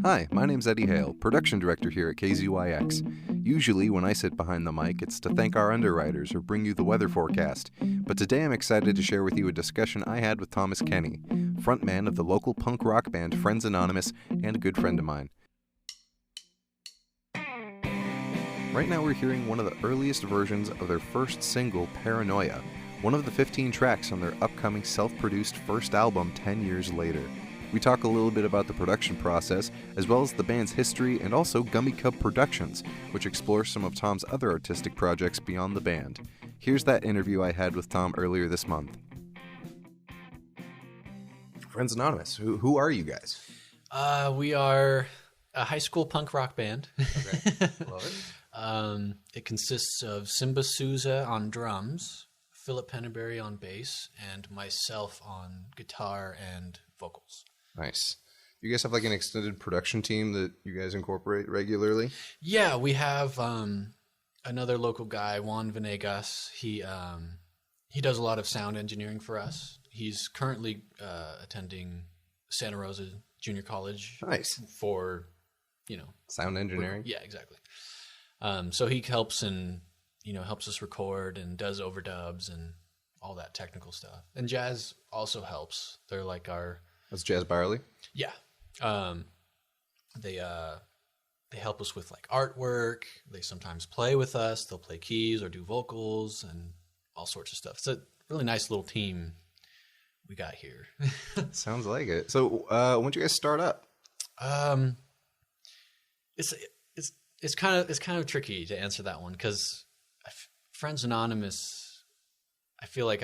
Hi, my name's Eddie Haehl, production director here at KZYX. Usually, when I sit behind the mic, it's to thank our underwriters or bring you the weather forecast. But today I'm excited to share with you a discussion I had with Tommy Kenney, frontman of the local punk rock band Friends Anonymous and a good friend of mine. Right now we're hearing one of the earliest versions of their first single, Paranoia, one of the 15 tracks on their upcoming self-produced first album 10 years later. We talk a little bit about the production process, as well as the band's history, and also Gummy Cub Productions, which explores some of Tom's other artistic projects beyond the band. Here's that interview I had with Tom earlier this month. Friends Anonymous, who are you guys? We are a high school punk rock band. Okay, love it. It consists of Simba Souza on drums, Philip Henebury on bass, and myself on guitar and vocals. Nice. You guys have like an extended production team that you guys incorporate regularly? Yeah, we have another local guy, Juan Venegas. He does a lot of sound engineering for us. He's currently attending Santa Rosa Junior College. Nice. For, Sound engineering? Yeah, exactly. So he helps helps us record and does overdubs and all that technical stuff. And Jazz also helps. They're like our... That's Jazz Barley? Yeah. They help us with like artwork. They sometimes play with us. They'll play keys or do vocals and all sorts of stuff. It's a really nice little team we got here. Sounds like it. So when did you guys start up? It's kind of tricky to answer that one because Friends Anonymous, I feel like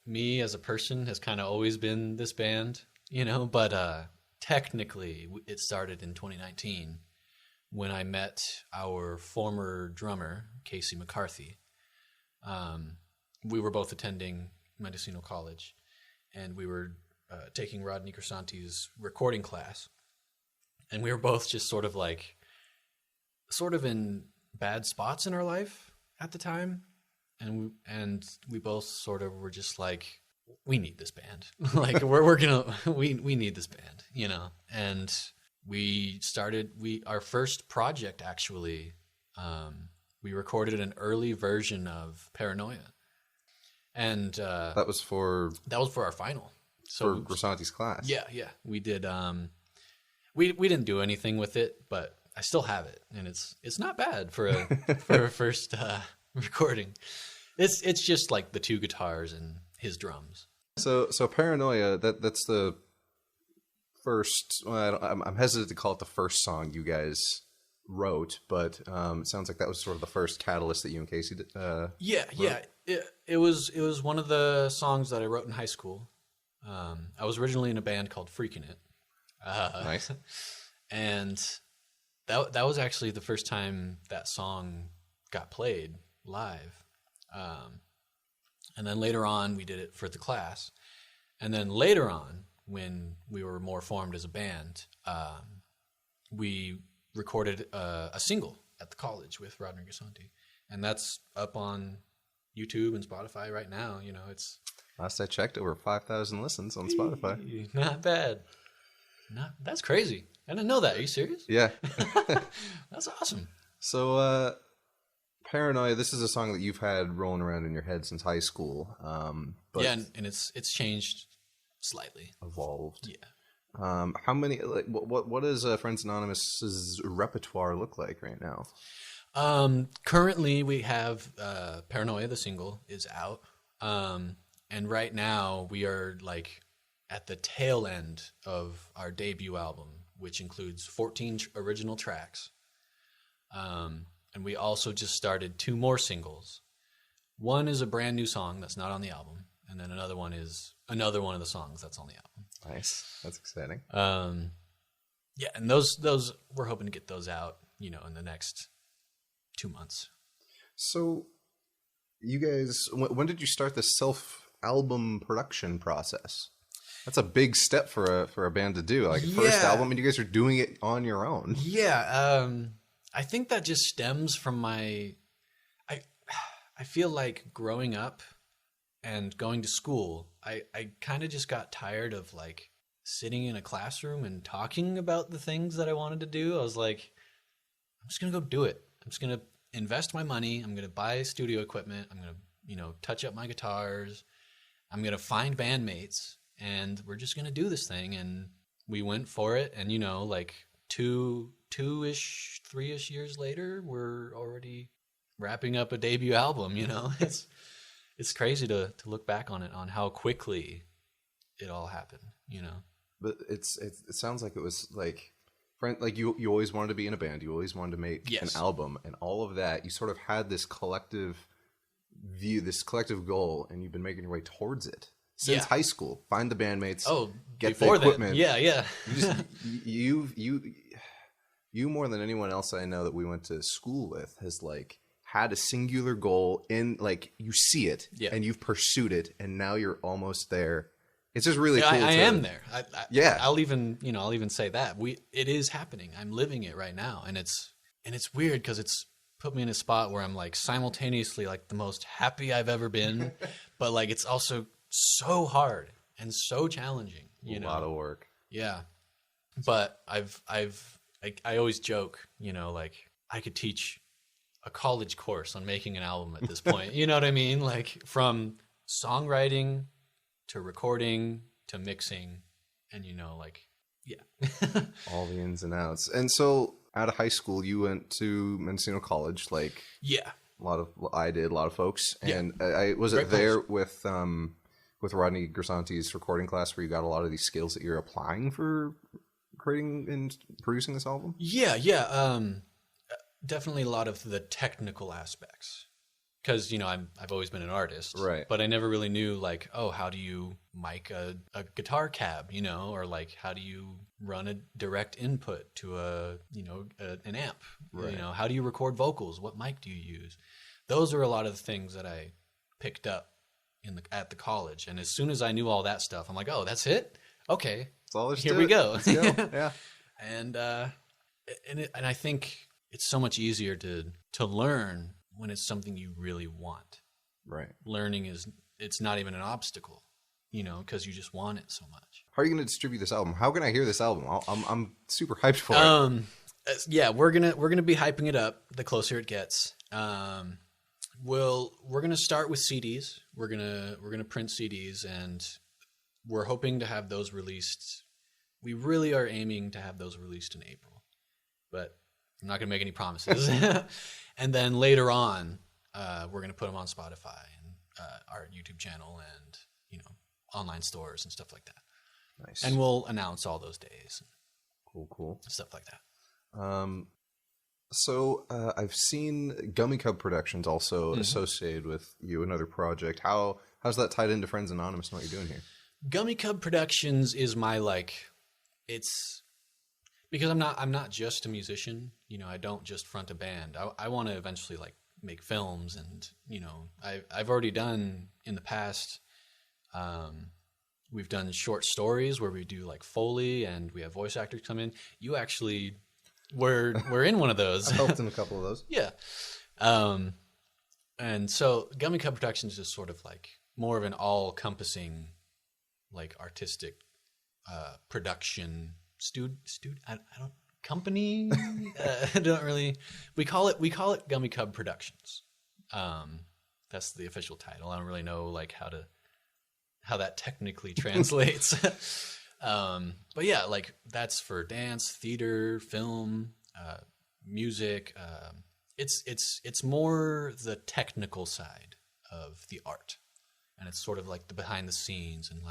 me as a person has kind of always been this band, but technically it started in 2019 when I met our former drummer, Casey McCarthy. We were both attending Mendocino College and we were taking Rodney Crisanti's recording class, and we were both just sort of in bad spots in our life at the time. And we both sort of were just like, we need this band. Like we need this band, And we started, our first project actually, we recorded an early version of Paranoia. And that was for our final. So for Grisanti's class. Yeah. We did we didn't do anything with it, but I still have it, and it's not bad for a first recording. It's just like the two guitars and his drums. So Paranoia, that's the first. Well, I'm hesitant to call it the first song you guys wrote, but it sounds like that was sort of the first catalyst that you and Casey did. Yeah. It was one of the songs that I wrote in high school. I was originally in a band called Freakin' It. Nice. And that was actually the first time that song got played live. And then later on, we did it for the class. And then later on, when we were more formed as a band, we recorded a single at the college with Rodney Crisanti. And that's up on YouTube and Spotify right now. It's... Last I checked, over 5,000 listens on Spotify. Not bad. That's crazy. I didn't know that. Are you serious? Yeah. That's awesome. So, Paranoia, this is a song that you've had rolling around in your head since high school. But yeah, and it's changed slightly. Evolved. Yeah. How many, what does Friends Anonymous's repertoire look like right now? Currently, we have Paranoia, the single, is out. And right now, we are like at the tail end of our debut album, which includes 14 original tracks. And we also just started 2 more singles. One is a brand new song that's not on the album, and then another one is another one of the songs that's on the album. Nice. That's exciting. Yeah, and those we're hoping to get those out, in the next 2 months. So you guys, when did you start the self-album production process? That's a big step for a band to do. Like first album, and you guys are doing it on your own. Yeah, I think that just stems from I feel like growing up and going to school, I kind of just got tired of like sitting in a classroom and talking about the things that I wanted to do. I was like, I'm just going to go do it. I'm just going to invest my money. I'm going to buy studio equipment. I'm going to, touch up my guitars. I'm going to find bandmates, and we're just going to do this thing. And we went for it. And, like 2-ish, 3-ish years later, we're already wrapping up a debut album, It's crazy to look back on it, on how quickly it all happened, But it sounds like it was like you always wanted to be in a band, you always wanted to make an album, and all of that. You sort of had this collective view, this collective goal, and you've been making your way towards it since high school. Find the bandmates. Oh, get the equipment. Then. Yeah. You more than anyone else I know that we went to school with has like had a singular goal in, like, you see it and you've pursued it, and now you're almost there. It's just really cool. I am there. I'll even say that it is happening. I'm living it right now, and it's weird because it's put me in a spot where I'm like simultaneously like the most happy I've ever been, but like it's also so hard and so challenging. A lot of work. Yeah, but I always joke, like I could teach a college course on making an album at this point. You know what I mean? Like from songwriting to recording to mixing, and all the ins and outs. And so out of high school, you went to Mendocino College, like a lot of folks, and I was it there with Rodney Grisanti's recording class where you got a lot of these skills that you're applying for creating and producing this album. Definitely a lot of the technical aspects, because I've always been an artist, right? But I never really knew like, how do you mic a guitar cab, or like how do you run a direct input to an amp, right? How do you record vocals? What mic do you use? Those are a lot of the things that I picked up at the college, and as soon as I knew all that stuff, I'm like, oh, that's it? Okay, that's all there's here to we it. go. Let's go. Yeah, and I think it's so much easier to learn when it's something you really want. Right. Learning it's not even an obstacle, because you just want it so much. How are you going to distribute this album? How can I hear this album? I'm super hyped for it. Yeah, we're gonna be hyping it up the closer it gets. We're gonna start with CDs. We're gonna print CDs, and we're hoping to have those released. We really are aiming to have those released in April, but I'm not going to make any promises. And then later on, we're going to put them on Spotify and our YouTube channel and, online stores and stuff like that. Nice. And we'll announce all those days. Cool. Stuff like that. So I've seen Gummy Cub Productions also associated with you, another project. How's that tied into Friends Anonymous and what you're doing here? Gummy Cub Productions is my it's because I'm not just a musician. I don't just front a band. I want to eventually make films, and I've already done in the past. We've done short stories where we do Foley, and we have voice actors come in. You actually were in one of those. I helped in a couple of those. Yeah. And so Gummy Cub Productions is sort of more of an all-encompassing artistic production company. I don't really. We call it Gummy Cub Productions. That's the official title. I don't really know how that technically translates. But yeah, that's for dance, theater, film, music. It's more the technical side of the art, and it's sort of the behind the scenes and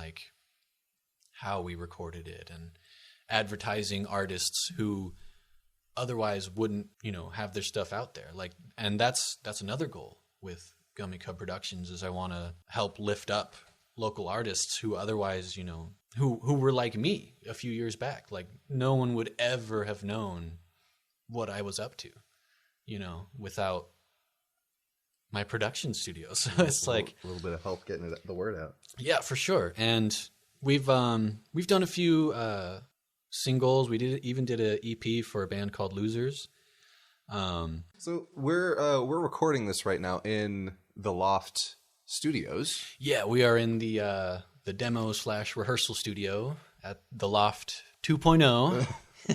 how we recorded it, and advertising artists who otherwise wouldn't, have their stuff out there. And that's another goal with Gummy Cub Productions, is I want to help lift up local artists who otherwise, who were like me a few years back. No one would ever have known what I was up to, without my production studio. So it's a little bit of help getting the word out. Yeah, for sure. And we've done a few singles. We even did an EP for a band called Losers. So we're recording this right now in the Loft Studios. Yeah, we are in the demo / rehearsal studio at the Loft 2.0.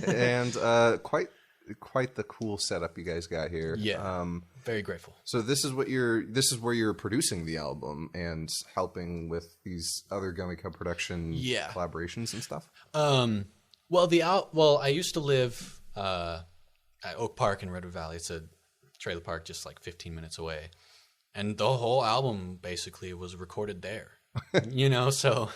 And quite the cool setup you guys got here. Yeah, very grateful. So this is where you're producing the album and helping with these other Gummy Cub production collaborations and stuff. Well, I used to live at Oak Park in Redwood Valley. It's a trailer park just like 15 minutes away, and the whole album basically was recorded there. So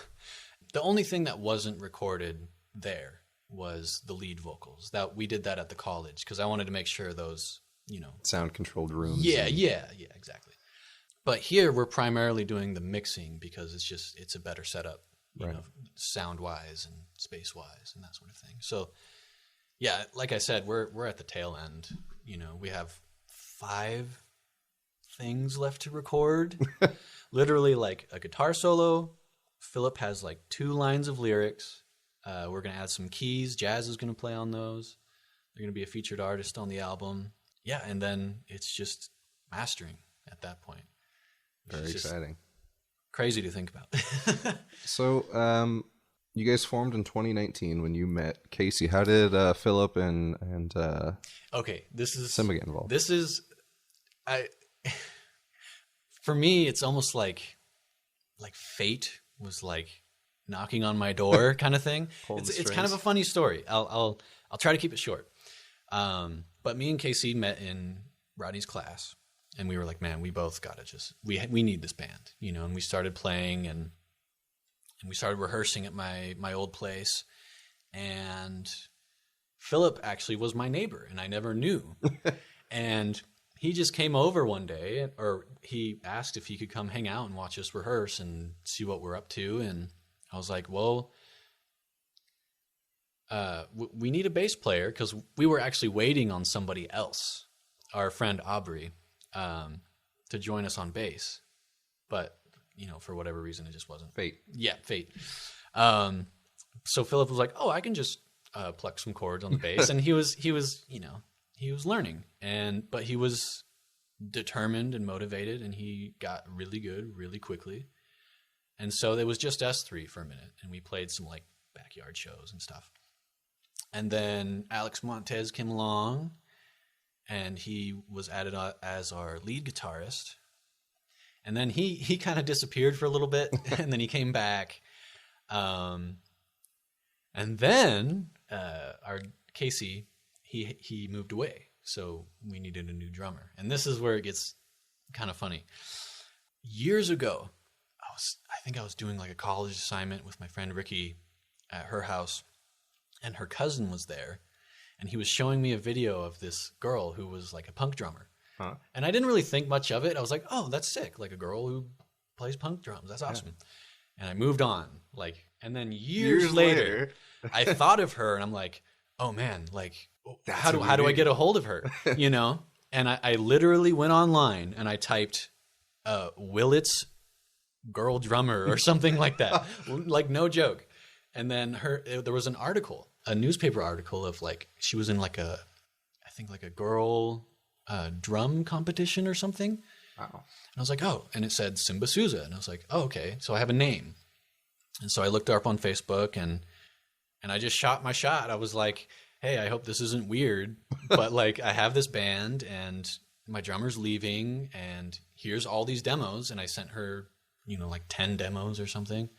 the only thing that wasn't recorded there was the lead vocals. That we did that at the college because I wanted to make sure those, sound controlled rooms. Yeah, exactly. But here we're primarily doing the mixing because it's a better setup, sound wise and space wise and that sort of thing. So yeah, like I said, we're at the tail end. We have 5 things left to record. Literally like a guitar solo. Philip has like 2 lines of lyrics. We're going to add some keys. Jazz is going to play on those. They're going to be a featured artist on the album. Yeah, and then it's just mastering at that point. Very exciting. Crazy to think about. So, you guys formed in 2019 when you met Casey. How did Philip and Simba get involved? For me, it's almost like fate was like knocking on my door kind of thing. It's kind of a funny story. I'll try to keep it short. But me and Casey met in Rodney's class, and we were like, man, we both got to we need this band, and we started playing and we started rehearsing at my old place. And Philip actually was my neighbor, and I never knew. And he just came over one day, or he asked if he could come hang out and watch us rehearse and see what we're up to. And I was like, well, we need a bass player because we were actually waiting on somebody else, our friend Aubrey, to join us on bass. But, for whatever reason, it just wasn't. Fate. Yeah, fate. So Philip was like, oh, I can just pluck some chords on the bass. And he was learning. But he was determined and motivated, and he got really good really quickly. And so it was just us 3 for a minute, and we played some like backyard shows and stuff. And then Alex Montez came along, and he was added as our lead guitarist. And then he kind of disappeared for a little bit, and then he came back. And then our Casey, he moved away, so we needed a new drummer. And this is where it gets kind of funny. Years ago, I think I was doing like a college assignment with my friend Ricky at her house, and her cousin was there, and he was showing me a video of this girl who was like a punk drummer. Huh. And I didn't really think much of it. I was like, oh, that's sick. Like a girl who plays punk drums. That's awesome. Yeah. And I moved on. And then years later, I thought of her, and I'm like, oh man, like how do I get a hold of her? And I literally went online and I typed Willits girl drummer or something like that. Like no joke. And then there was an article, a newspaper article of like she was in like a girl drum competition or something. Wow. And I was like, oh, and it said Simba Souza, and I was like, oh, okay, so I have a name. And so I looked her up on Facebook, and I just shot my shot. I was like, hey, I hope this isn't weird, but like I have this band and my drummer's leaving, and here's all these demos. And I sent her, like 10 demos or something.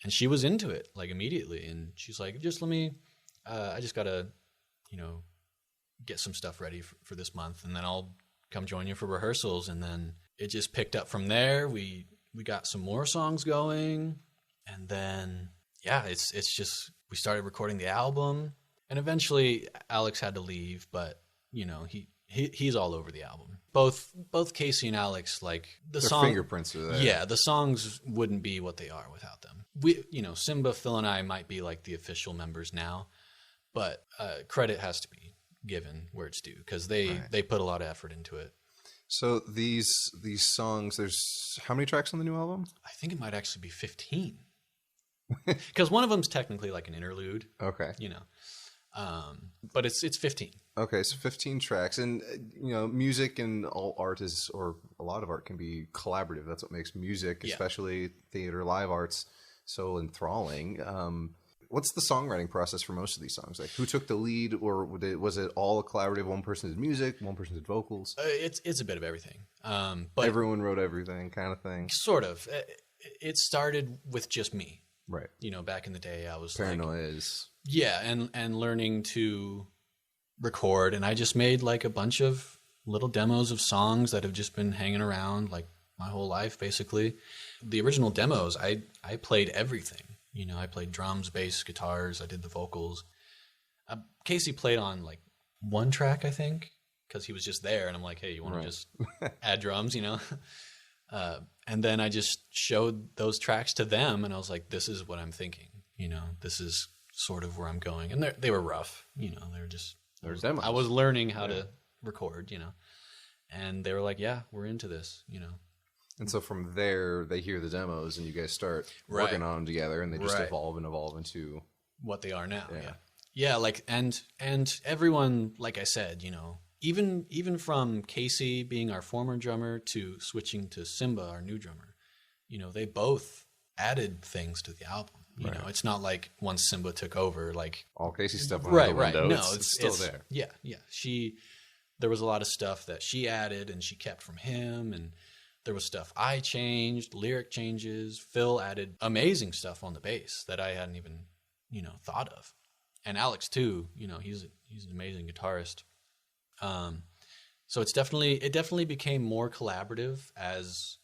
And she was into it like immediately. And she's like, just let me, I just got to, get some stuff ready for this month, and then I'll come join you for rehearsals. And then it just picked up from there. We got some more songs going, and then, yeah, it's just, we started recording the album, and eventually Alex had to leave, but he's all over the album. Both Casey and Alex, like their fingerprints are there. Yeah, the songs wouldn't be what they are without them. We, Simba, Phil, and I might be like the official members now, but credit has to be given where it's due because they put a lot of effort into it. So these songs, there's how many tracks on the new album? I think it might actually be 15, because one of them's technically like an interlude. Okay, but it's 15. Okay, so 15 tracks, and music and all art or a lot of art can be collaborative. That's what makes music, especially theater, live arts, so enthralling. what's the songwriting process for most of these songs? Like, who took the lead, or was it all collaborative? One person did music, one person did vocals. It's a bit of everything. But everyone wrote everything, kind of thing. Sort of. It started with just me. Right. You know, back in the day, I was Paranoia is... Yeah, and learning to record, and I just made like a bunch of little demos of songs that have just been hanging around like my whole life, basically. The original demos, I played everything. You know, I played drums, bass, guitars. I did the vocals. Casey played on like one track, I think, because he was just there, and I'm like, hey, you want to just add drums, you know? And then I just showed those tracks to them, and I was like, this is what I'm thinking. You know, this is sort of where I'm going. And they were rough, you know, they were just... demos. I was learning how to record, you know, and they were like, yeah, we're into this, you know. And so from there, they hear the demos and you guys start working on them together, and they just evolve into what they are now. Yeah. Like, and everyone, like I said, you know, even from Casey being our former drummer to switching to Simba, our new drummer, you know, they both added things to the album. You know, it's not like once Simba took over, like all Casey stuff went out the window. No, it's still there. Yeah. There was a lot of stuff that she added and she kept from him, and there was stuff I changed, lyric changes. Phil added amazing stuff on the bass that I hadn't even, you know, thought of, and Alex too. You know, he's an amazing guitarist. So it definitely became more collaborative as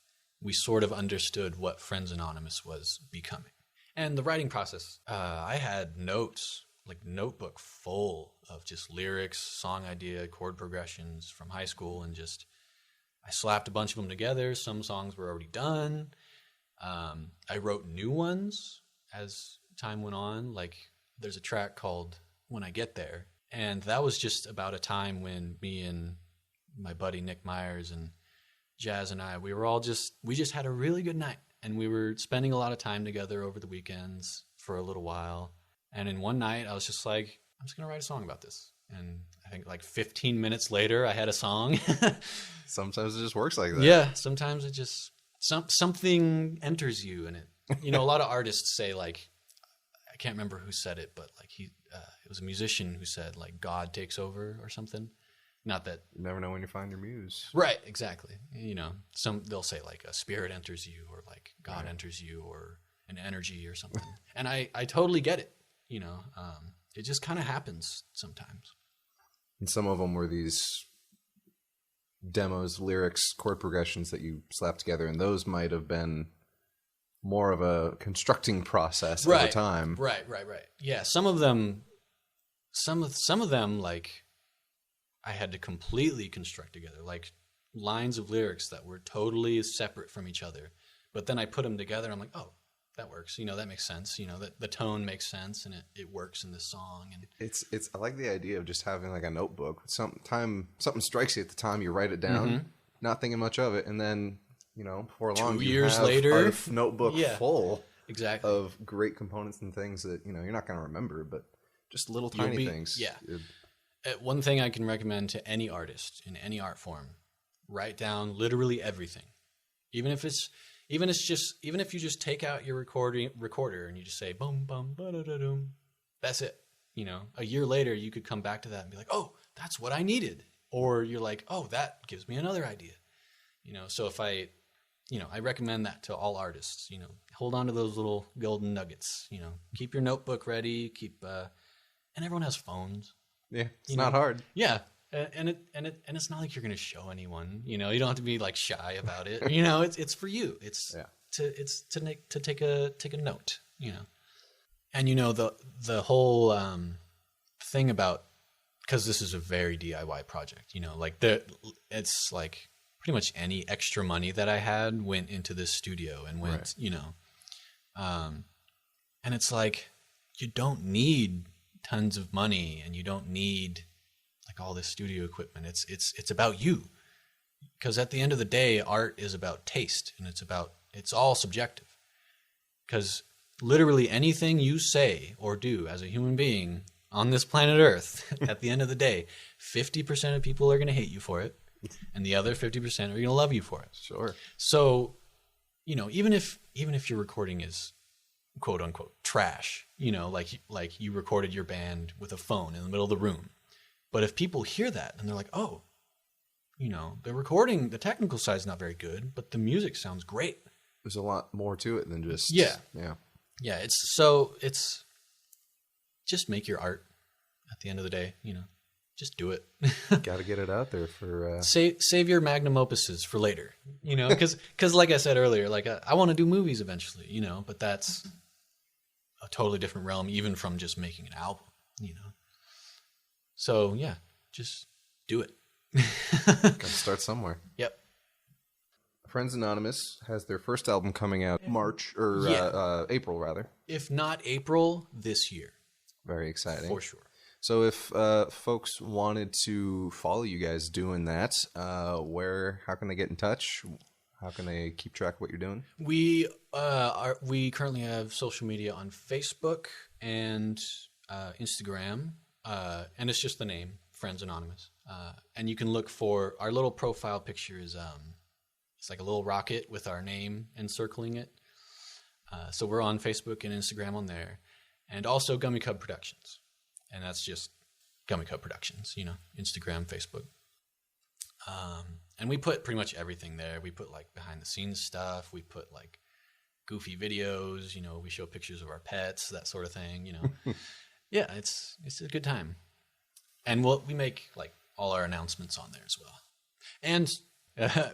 we sort of understood what Friends Anonymous was becoming. And the writing process, I had notes, like notebook full of just lyrics, song idea, chord progressions from high school, and just I slapped a bunch of them together. Some songs were already done. I wrote new ones as time went on. Like there's a track called When I Get There, and that was just about a time when me and my buddy Nick Myers and Jazz and I, we just had a really good night. And we were spending a lot of time together over the weekends for a little while. And in one night, I was just like, I'm just going to write a song about this. And I think like 15 minutes later, I had a song. Sometimes it just works like that. Yeah, sometimes it just, something enters you. And it, you know, a lot of artists say like, I can't remember who said it, but like it was a musician who said like God takes over or something. Not that you never know when you find your muse. Right, exactly. You know, they'll say like a spirit enters you, or like God enters you, or an energy or something. And I totally get it. You know, it just kind of happens sometimes. And some of them were these demos, lyrics, chord progressions that you slapped together, and those might have been more of a constructing process over time. Right. Yeah, some of them like I had to completely construct together, like lines of lyrics that were totally separate from each other. But then I put them together, and I'm like, oh, that works. You know, that makes sense. You know, that the tone makes sense, and it works in this song. And it's I like the idea of just having like a notebook. Something strikes you at the time, you write it down, not thinking much of it, and then, you know, before long, 2 years later, a notebook full of great components and things that, you know, you're not going to remember, but just little tiny things. Yeah. One thing I can recommend to any artist in any art form: write down literally everything, even if you just take out your recorder and you just say boom bum ba da da doom. That's it. You know, a year later you could come back to that and be like, oh, that's what I needed, or you're like, oh, that gives me another idea. You know, so I recommend that to all artists. You know, hold on to those little golden nuggets. You know, keep your notebook ready. And everyone has phones. Yeah, it's not hard. Yeah, and it's not like you're going to show anyone. You know, you don't have to be like shy about it. You know, it's for you. It's to take a note. You know, and you know the whole thing about, because this is a very DIY project. You know, like it's like pretty much any extra money that I had went into this studio and went. You know, and it's like you don't need tons of money, and you don't need like all this studio equipment. It's about you, because at the end of the day, art is about taste, and it's all subjective, because literally anything you say or do as a human being on this planet Earth, at the end of the day, 50% of people are going to hate you for it, and the other 50% are going to love you for it. Sure. So, you know, even if your recording is quote unquote trash, you know, like you recorded your band with a phone in the middle of the room. But if people hear that and they're like, oh, you know, the recording, the technical side is not very good, but the music sounds great. There's a lot more to it than just yeah. It's just make your art at the end of the day, you know. Just do it. Got to get it out there for... Save your magnum opuses for later, you know, because like I said earlier, like I want to do movies eventually, you know, but that's a totally different realm, even from just making an album, you know. So, yeah, just do it. Got to start somewhere. Yep. Friends Anonymous has their first album coming out April, rather. If not April, this year. Very exciting. For sure. So if folks wanted to follow you guys doing that, how can they get in touch? How can they keep track of what you're doing? We currently have social media on Facebook and Instagram, and it's just the name, Friends Anonymous. And you can look for our little profile picture is it's like a little rocket with our name encircling it. So we're on Facebook and Instagram on there, and also Gummy Cub Productions. And that's just Gummy Cub Productions, you know, Instagram, Facebook. And we put pretty much everything there. We put like behind the scenes stuff. We put like goofy videos, you know, we show pictures of our pets, that sort of thing, you know. Yeah, it's a good time. And we make like all our announcements on there as well. And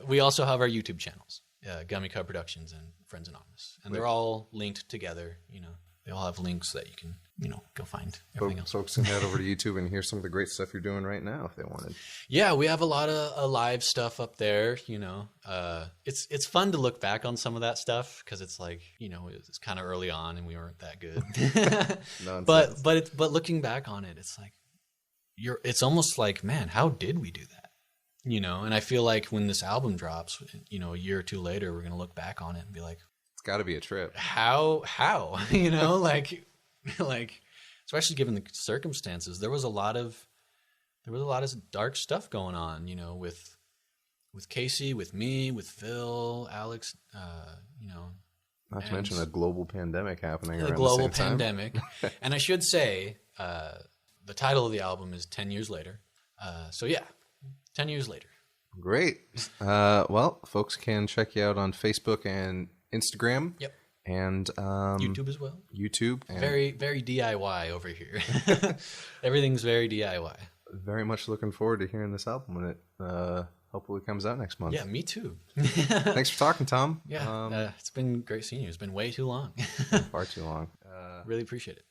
we also have our YouTube channels, Gummy Cub Productions and Friends Anonymous. And they're all linked together, you know. They all have links that you can, you know, go find everything else. Folks can head over to YouTube and hear some of the great stuff you're doing right now if they wanted. Yeah, we have a lot of live stuff up there, you know. It's fun to look back on some of that stuff because it's like, you know, it's kind of early on and we weren't that good. but looking back on it, it's like it's almost like, man, how did we do that? You know, and I feel like when this album drops, you know, a year or two later, we're going to look back on it and be like, it's got to be a trip. How, you know, like, especially given the circumstances, there was a lot of dark stuff going on, you know, with Casey, with me, with Phil, Alex, you know, not to mention a global pandemic happening. A global pandemic. And I should say, the title of the album is 10 Years Later. So yeah, 10 years later. Great. Well, folks can check you out on Facebook and Instagram. Yep. And YouTube as well. YouTube. And very, very DIY over here. Everything's very DIY. Very much looking forward to hearing this album when it hopefully comes out next month. Yeah, me too. Thanks for talking, Tom. Yeah, it's been great seeing you. It's been way too long. Far too long. Really appreciate it.